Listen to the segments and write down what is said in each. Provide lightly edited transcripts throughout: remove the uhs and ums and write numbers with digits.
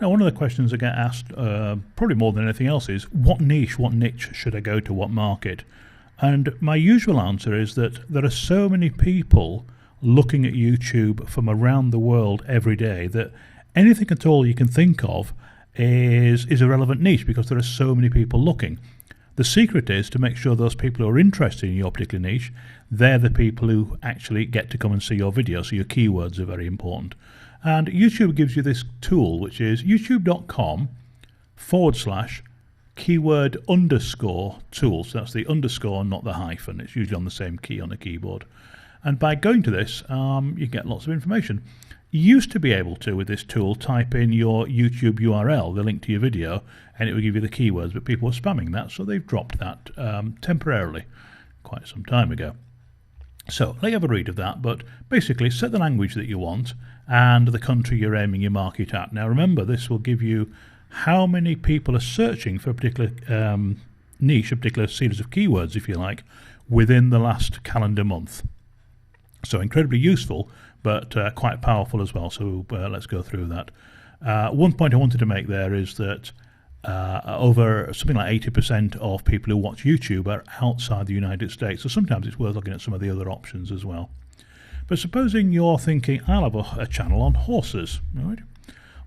Now, one of the questions I get asked, probably more than anything else, is what niche, what niche should I go to, what market? And my usual answer is that there are so many people looking at YouTube from around the world every day that anything at all you can think of is a relevant niche, because there are so many people looking. The secret is to make sure those people who are interested in your particular niche, they're the people who actually get to come and see your video, so your keywords are very important. And YouTube gives you this tool, which is youtube.com/keyword_tool. So that's the underscore, not the hyphen. It's usually on the same key on the keyboard. And by going to this, you get lots of information. You used to be able to, with this tool, type in your YouTube URL, the link to your video, and it would give you the keywords, but people were spamming that, so they've dropped that temporarily quite some time ago. So let you have a read of that, but basically set the language that you want and the country you're aiming your market at. Now remember, this will give you how many people are searching for a particular niche, a particular series of keywords, if you like, within the last calendar month. So incredibly useful, but quite powerful as well. So let's go through that. One point I wanted to make there is that over something like 80% of people who watch YouTube are outside the United States. So sometimes it's worth looking at some of the other options as well. But supposing you're thinking, I'll have a channel on horses. Right?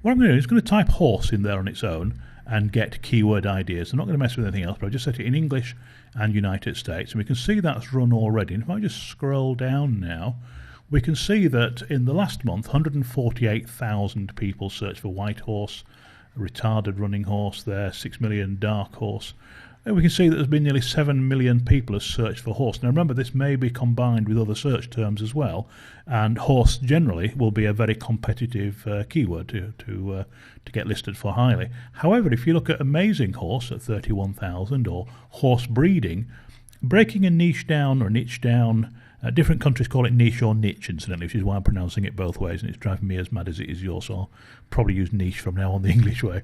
What I'm going to do is going to type horse in there on its own and get keyword ideas. I'm not going to mess with anything else, but I've just set it in English and United States. And we can see that's run already. And if I just scroll down now, we can see that in the last month, 148,000 people searched for white horse, retarded running horse there, 6 million dark horse. And we can see that there's been nearly 7 million people have searched for horse. Now remember, this may be combined with other search terms as well, and horse generally will be a very competitive keyword to get listed for highly. However, if you look at amazing horse at 31,000 or horse breeding, breaking a niche down or a niche down, different countries call it niche or niche, incidentally, which is why I'm pronouncing it both ways, and it's driving me as mad as it is yours, so I'll probably use niche from now on the English way.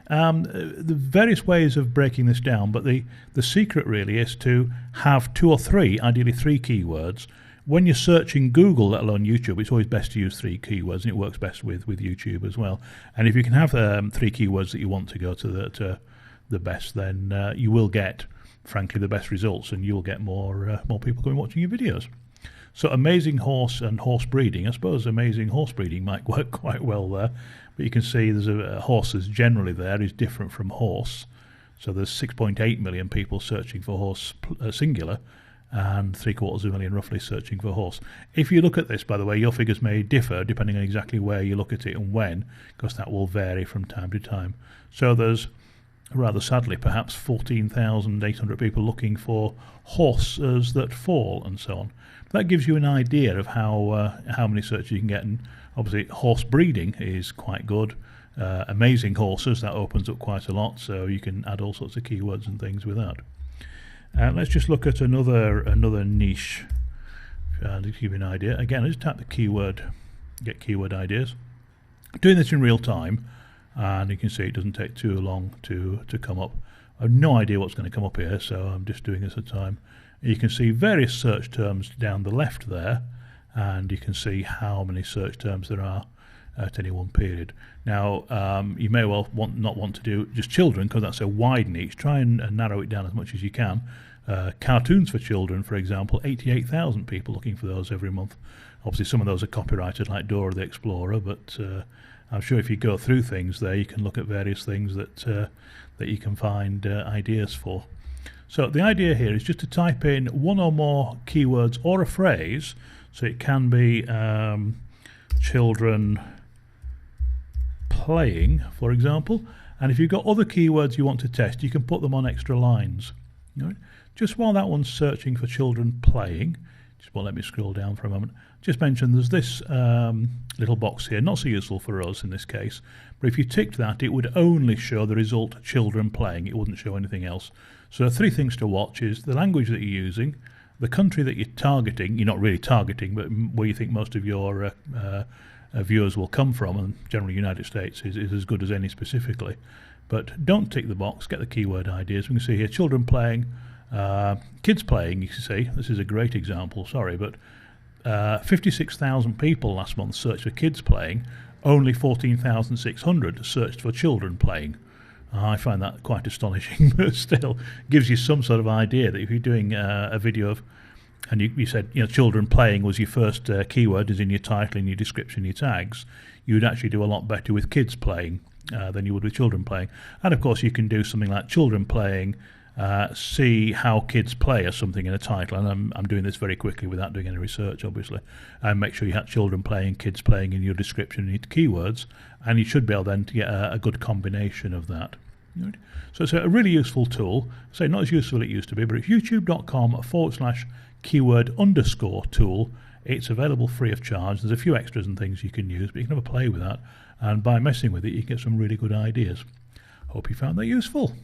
The various ways of breaking this down, but the secret really is to have 2 or 3, ideally 3 keywords. When you're searching Google, let alone YouTube, it's always best to use 3 keywords, and it works best with YouTube as well. And if you can have 3 keywords that you want to go to the best, then you will get, frankly, the best results, and you'll get more people coming watching your videos. So amazing horse and horse breeding. I suppose amazing horse breeding might work quite well there, but you can see there's horses generally there is different from horse. So there's 6.8 million people searching for horse singular, and 750,000 roughly searching for horse. If you look at this, by the way, your figures may differ depending on exactly where you look at it and when, because that will vary from time to time. So there's, rather sadly perhaps, 14,800 people looking for horses that fall and so on. That gives you an idea of how many searches you can get, and obviously horse breeding is quite good. Amazing horses, that opens up quite a lot, so you can add all sorts of keywords and things with that. Let's just look at another niche to give you an idea. Again, I just tap the keyword, get keyword ideas. Doing this in real time, and you can see it doesn't take too long to come up. I have no idea what's going to come up here, so I'm just doing this at a time. You can see various search terms down the left there, and you can see how many search terms there are at any one period. Now, you may well not want to do just children, because that's a wide niche. Try and narrow it down as much as you can. Cartoons for children, for example, 88,000 people looking for those every month. Obviously, some of those are copyrighted, like Dora the Explorer, but I'm sure if you go through things there, you can look at various things that you can find ideas for. So the idea here is just to type in 1 or more keywords or a phrase. So it can be children playing, for example. And if you've got other keywords you want to test, you can put them on extra lines. Right? Just while that one's searching for children playing, let me scroll down for a moment. Just mention there's this little box here, not so useful for us in this case, but if you ticked that, it would only show the result children playing. It wouldn't show anything else. So 3 things to watch is the language that you're using, the country that you're targeting. You're not really targeting, but where you think most of your viewers will come from, and generally United States is as good as any specifically. But don't tick the box, get the keyword ideas. We can see here children playing, kids playing. You can see this is a great example, sorry, but 56,000 people last month searched for kids playing. only 14,600 searched for children playing. I find that quite astonishing, but still gives you some sort of idea that if you're doing a video of, and you said children playing was your first keyword, is in your title, in your description, your tags, you'd actually do a lot better with kids playing than you would with children playing. And of course you can do something like children playing, see how kids play or something in a title, and I'm doing this very quickly without doing any research obviously, and make sure you have children playing, kids playing in your description and your keywords, and you should be able then to get a good combination of that. Right. So it's a really useful tool. So not as useful as it used to be, but it's youtube.com/keyword_tool. It's available free of charge. There's a few extras and things you can use, but you can have a play with that, and by messing with it you can get some really good ideas. Hope you found that useful.